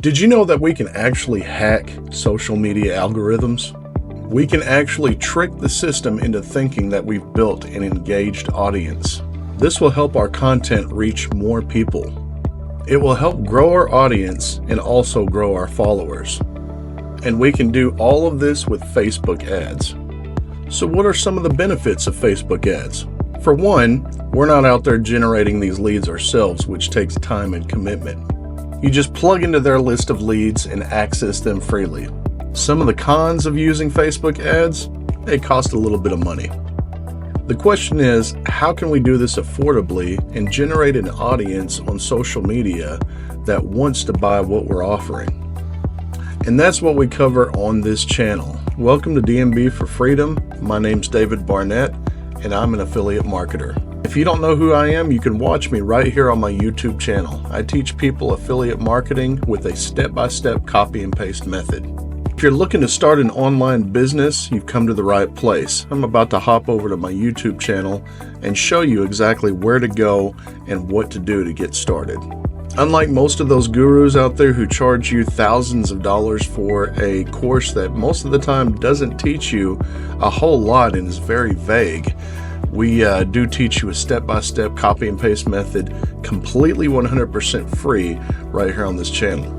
Did you know that we can actually hack social media algorithms? We can actually trick the system into thinking that we've built an engaged audience. This will help our content reach more people. It will help grow our audience and also grow our followers. And we can do all of this with Facebook ads. So what are some of the benefits of Facebook ads? For one, we're not out there generating these leads ourselves, which takes time and commitment. You just plug into their list of leads and access them freely. Some of the cons of using Facebook ads, they cost a little bit of money. The question is, how can we do this affordably and generate an audience on social media that wants to buy what we're offering? And that's what we cover on this channel. Welcome to DMB for Freedom. My name's David Barnett, and I'm an affiliate marketer. If you don't know who I am, you can watch me right here on my YouTube channel. I teach people affiliate marketing with a step-by-step copy and paste method. If you're looking to start an online business, you've come to the right place. I'm about to hop over to my YouTube channel and show you exactly where to go and what to do to get started. Unlike most of those gurus out there who charge you thousands of dollars for a course that most of the time doesn't teach you a whole lot and is very vague, we do teach you a step-by-step copy and paste method, completely 100% free right here on this channel.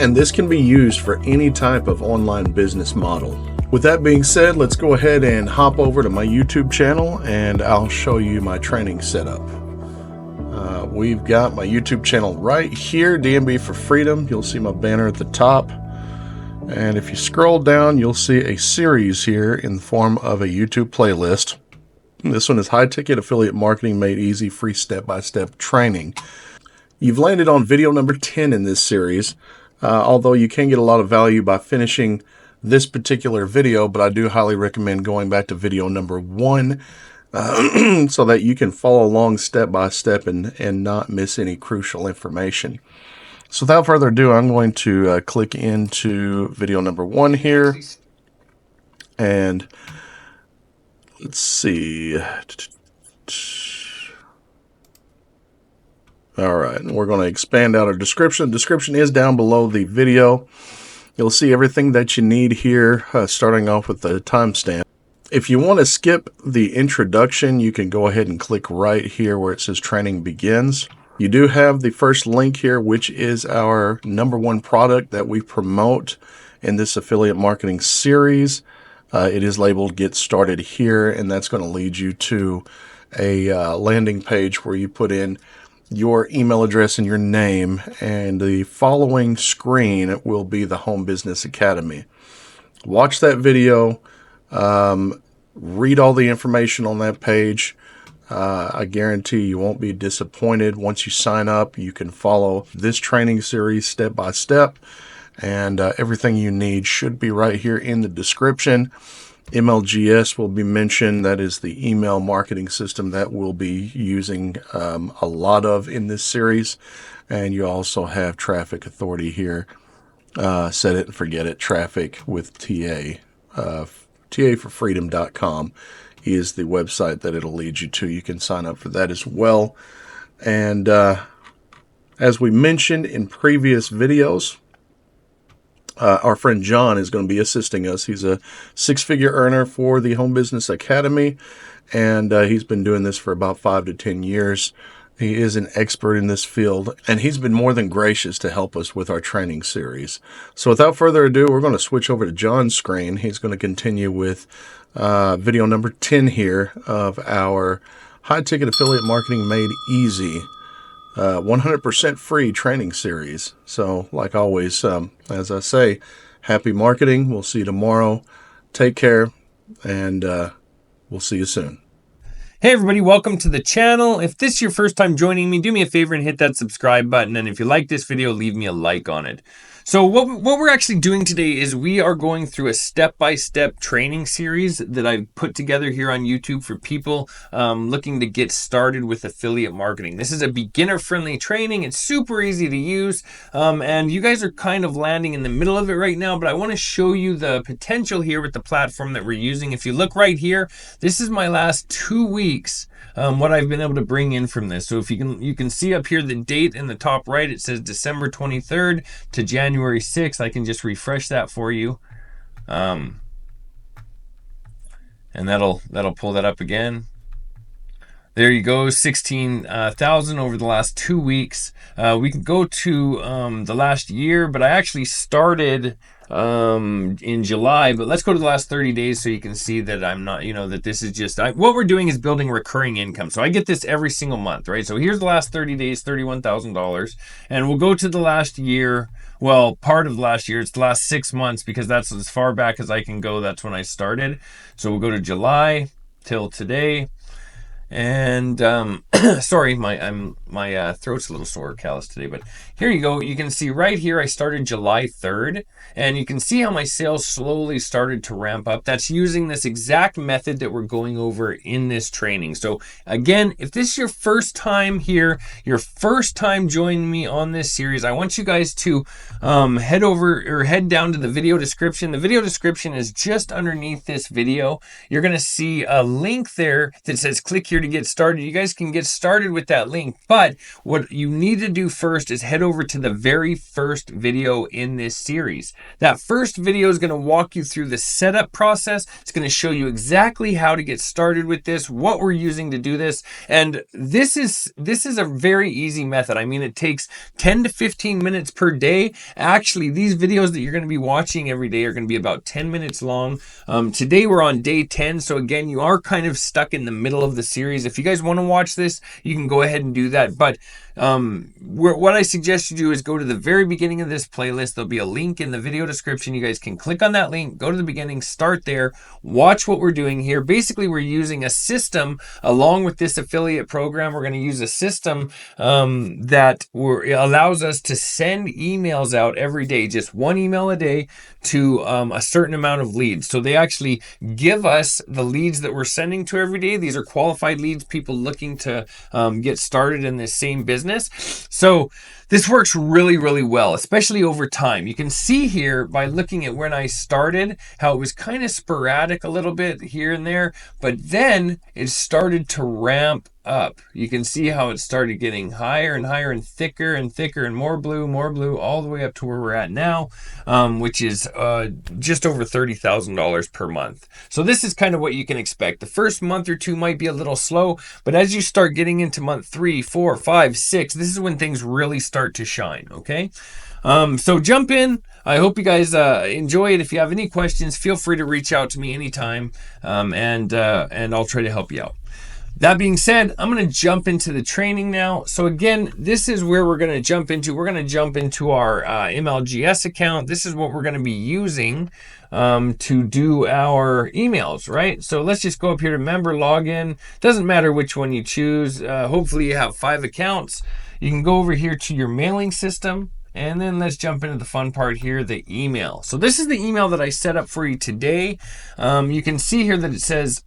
And this can be used for any type of online business model. With that being said, let's go ahead and hop over to my YouTube channel and I'll show you my training setup. We've got my YouTube channel right here, DMB for Freedom. You'll see my banner at the top. And if you scroll down, you'll see a series here in the form of a YouTube playlist. This one is High Ticket Affiliate Marketing Made Easy, Free Step-by-Step Training. You've landed on video number 10 in this series, although you can get a lot of value by finishing this particular video, but I do highly recommend going back to video number 1 so that you can follow along step-by-step and not miss any crucial information. So without further ado, I'm going to click into video number 1 here, and let's see. All right, we're going to expand out our description. The description is down below the video. You'll see everything that you need here, starting off with the timestamp. If you want to skip the introduction, you can go ahead and click right here where it says Training Begins. You do have the first link here, which is our #1 product that we promote in this affiliate marketing series. It is labeled Get Started Here, and that's going to lead you to a landing page where you put in your email address and your name, and the following screen will be the Home Business Academy. Watch that video, read all the information on that page. I guarantee you won't be disappointed. Once you sign up, you can follow this training series step by step, and everything you need should be right here in the description. MLGS will be mentioned. That is the email marketing system that we'll be using a lot of in this series. And you also have Traffic Authority here. Set it and forget it. Traffic with TA. TAforfreedom.com is the website that it'll lead you to. You can sign up for that as well. And as we mentioned in previous videos, our friend John is going to be assisting us. He's a 6-figure earner for the Home Business Academy, and he's been doing this for about 5 to 10 years. He is an expert in this field, and he's been more than gracious to help us with our training series. So without further ado, we're going to switch over to John's screen. He's going to continue with video number 10 here of our High Ticket Affiliate Marketing Made Easy 100% free training series. So like always, as I say, happy marketing. We'll see you tomorrow. Take care, and we'll see you soon. Hey everybody, welcome to the channel. If this is your first time joining me, do me a favor and hit that subscribe button. And if you like this video, leave me a like on it. So what we're actually doing today is we are going through a step-by-step training series that I've put together here on YouTube for people looking to get started with affiliate marketing. This is a beginner-friendly training. It's super easy to use, and you guys are kind of landing in the middle of it right now, but I want to show you the potential here with the platform that we're using. If you look right here, this is my last 2 weeks weeks, what I've been able to bring in from this. So if you can see up here the date in the top right, it says December 23rd to January 6th. I can just refresh that for you. And that'll pull that up again. There you go, 16,000 over the last 2 weeks. We can go to the last year, but I actually started in July. But let's go to the last 30 days so you can see that I'm not, that this is just, what we're doing is building recurring income. So I get this every single month, right? So here's the last 30 days, $31,000. And we'll go to the last year. Well, part of last year, it's the last 6 months because that's as far back as I can go. That's when I started. So we'll go to July till today. And sorry, my throat's a little sore, callous today, but here you go. You can see right here I started July 3rd, and you can see how my sales slowly started to ramp up. That's using this exact method that we're going over in this training. So again, if this is your first time here, your first time joining me on this series, I want you guys to head down to the video description. The video description is just underneath this video. You're going to see a link there that says click here to get started. You guys can get started with that link, but what you need to do first is head over to the very first video in this series. That first video is going to walk you through the setup process. It's going to show you exactly how to get started with this, what we're using to do this, and this is a very easy method. I mean, it takes 10 to 15 minutes per day. Actually, these videos that you're going to be watching every day are going to be about 10 minutes long. Today we're on day 10, so again, you are kind of stuck in the middle of the series. If you guys want to watch this, you can go ahead and do that. But what I suggest you do is go to the very beginning of this playlist. There'll be a link in the video description. You guys can click on that link, go to the beginning, start there, watch what we're doing here. Basically, we're using a system along with this affiliate program. We're going to use a system that allows us to send emails out every day, just one email a day to a certain amount of leads. So they actually give us the leads that we're sending to every day. These are qualified leads, people looking to get started in this same business. So this works really, really well, especially over time. You can see here by looking at when I started, how it was kind of sporadic a little bit here and there, but then it started to ramp up. You can see how it started getting higher and higher and thicker and more blue, all the way up to where we're at now, which is just over $30,000 per month. So this is kind of what you can expect. The first month or two might be a little slow, but as you start getting into month 3, 4, 5, 6, this is when things really start to shine, okay? So jump in. I hope you guys enjoy it. If you have any questions, feel free to reach out to me anytime, and I'll try to help you out. That being said, I'm going to jump into the training now. So again, this is where we're going to jump into. We're going to jump into our MLGS account. This is what we're going to be using to do our emails, right? So let's just go up here to member login. Doesn't matter which one you choose. Hopefully you have 5 accounts. You can go over here to your mailing system. And then let's jump into the fun part here, the email. So this is the email that I set up for you today. You can see here that it says,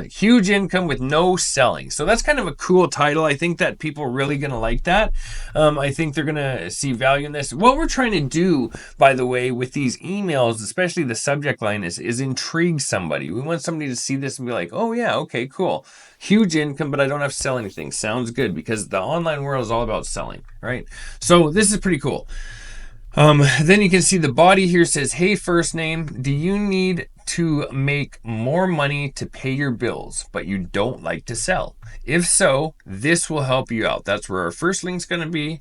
huge income with no selling. So that's kind of a cool title. I think that people are really going to like that. I think they're going to see value in this. What we're trying to do, by the way, with these emails, especially the subject line is intrigue somebody. We want somebody to see this and be like, oh yeah, okay, cool. Huge income, but I don't have to sell anything. Sounds good, because the online world is all about selling, right? So this is pretty cool. Then you can see the body here says, hey, first name, do you need to make more money to pay your bills, but you don't like to sell? If so, this will help you out. That's where our first link's going to be.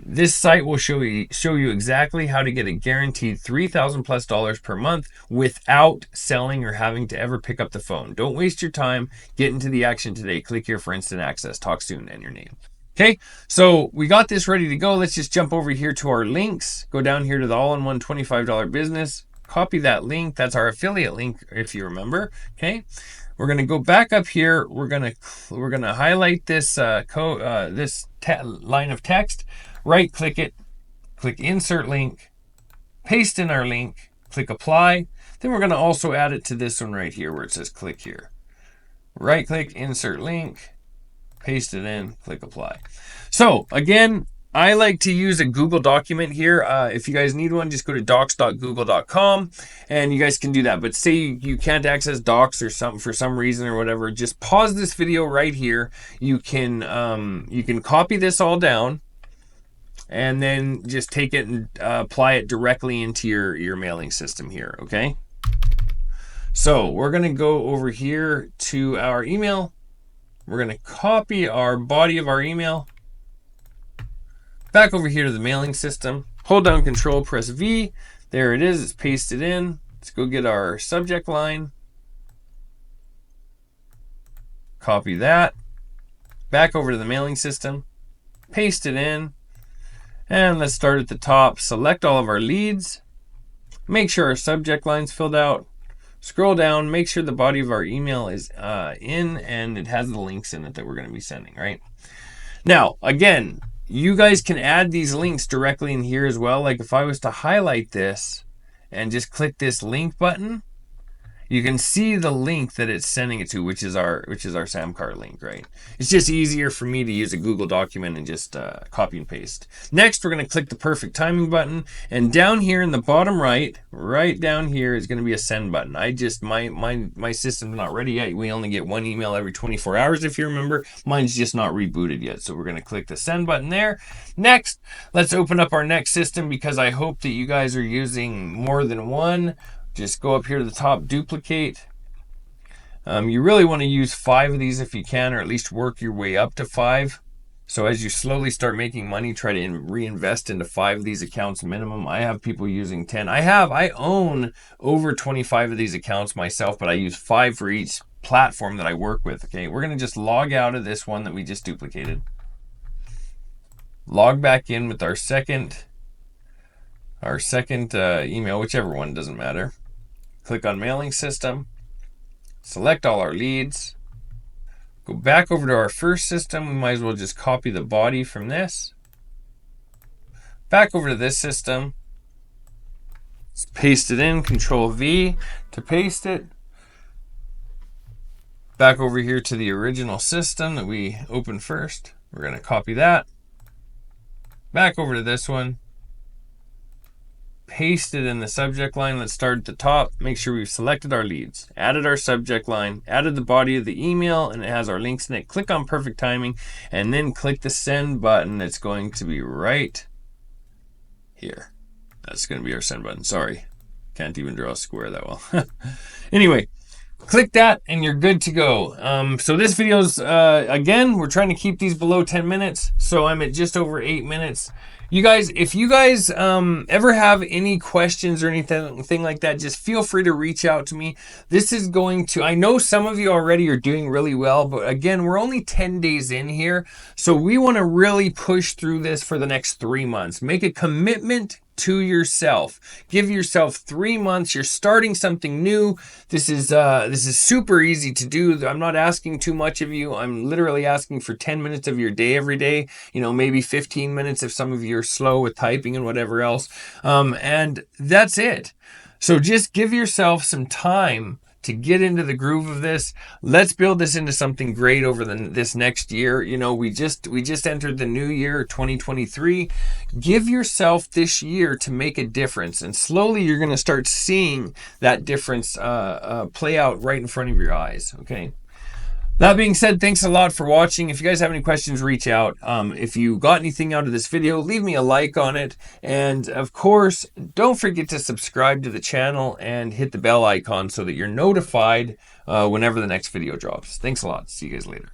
This site will show you exactly how to get a guaranteed $3,000+ per month without selling or having to ever pick up the phone. Don't waste your time. Get into the action today. Click here for instant access. Talk soon, and your name. Okay, so we got this ready to go. Let's just jump over here to our links. Go down here to the all-in-one $25 business. Copy that link. That's our affiliate link, if you remember. Okay, we're gonna go back up here. We're gonna highlight this line of text. Right click it. Click insert link. Paste in our link. Click apply. Then we're gonna also add it to this one right here where it says click here. Right click, insert link. Paste it in, click apply. So again, I like to use a Google document here. If you guys need one, just go to docs.google.com and you guys can do that. But say you can't access Docs or something for some reason or whatever, just pause this video right here. You can copy this all down and then just take it and apply it directly into your mailing system here, okay? So we're gonna go over here to our email. We're gonna copy our body of our email. Back over here to the mailing system. Hold down Control, press V. There it is, it's pasted in. Let's go get our subject line. Copy that. Back over to the mailing system. Paste it in. And let's start at the top. Select all of our leads. Make sure our subject line's filled out. Scroll down, make sure the body of our email is in and it has the links in it that we're going to be sending, right? Now, again, you guys can add these links directly in here as well. Like if I was to highlight this and just click this link button, you can see the link that it's sending it to, which is our Samcar link, right? It's just easier for me to use a Google document and just copy and paste. Next, we're going to click the perfect timing button, and down here in the bottom right down here is going to be a send button. My system's not ready yet. We only get one email every 24 hours, if you remember. Mine's just not rebooted yet, so we're going to click the send button there. Next, let's open up our next system because I hope that you guys are using more than one. Just go up here to the top, duplicate. You really want to use 5 of these if you can, or at least work your way up to 5. So as you slowly start making money, try to reinvest into 5 of these accounts minimum. I have people using 10. I own over 25 of these accounts myself, but I use 5 for each platform that I work with. Okay, we're going to just log out of this one that we just duplicated. Log back in with our second email, whichever one, doesn't matter. Click on mailing system, select all our leads, go back over to our first system. We might as well just copy the body from this. Back over to this system, let's paste it in, Control V to paste it. Back over here to the original system that we opened first. We're going to copy that. Back over to this one. Paste it in the subject line. Let's start at the top. Make sure we've selected our leads, added our subject line, added the body of the email, and it has our links in it. Click on perfect timing and then click the send button. That's going to be right here. That's going to be our send button. Sorry, can't even draw a square that well. Anyway, click that and you're good to go. So this video's again, we're trying to keep these below 10 minutes, so I'm at just over 8 minutes. You guys, if you guys ever have any questions or anything like that, just feel free to reach out to me. This is going to, I know some of you already are doing really well, but again, we're only 10 days in here. So we want to really push through this for the next 3 months. Make a commitment to yourself. Give yourself 3 months. You're starting something new. This is super easy to do. I'm not asking too much of you. I'm literally asking for 10 minutes of your day every day. You know, maybe 15 minutes if some of you are slow with typing and whatever else. And that's it. So just give yourself some time to get into the groove of this. Let's build this into something great over this next year. You know, we just entered the new year, 2023. Give yourself this year to make a difference, and slowly you're going to start seeing that difference play out right in front of your eyes. Okay. That being said, thanks a lot for watching. If you guys have any questions, reach out. If you got anything out of this video, leave me a like on it. And of course, don't forget to subscribe to the channel and hit the bell icon so that you're notified whenever the next video drops. Thanks a lot. See you guys later.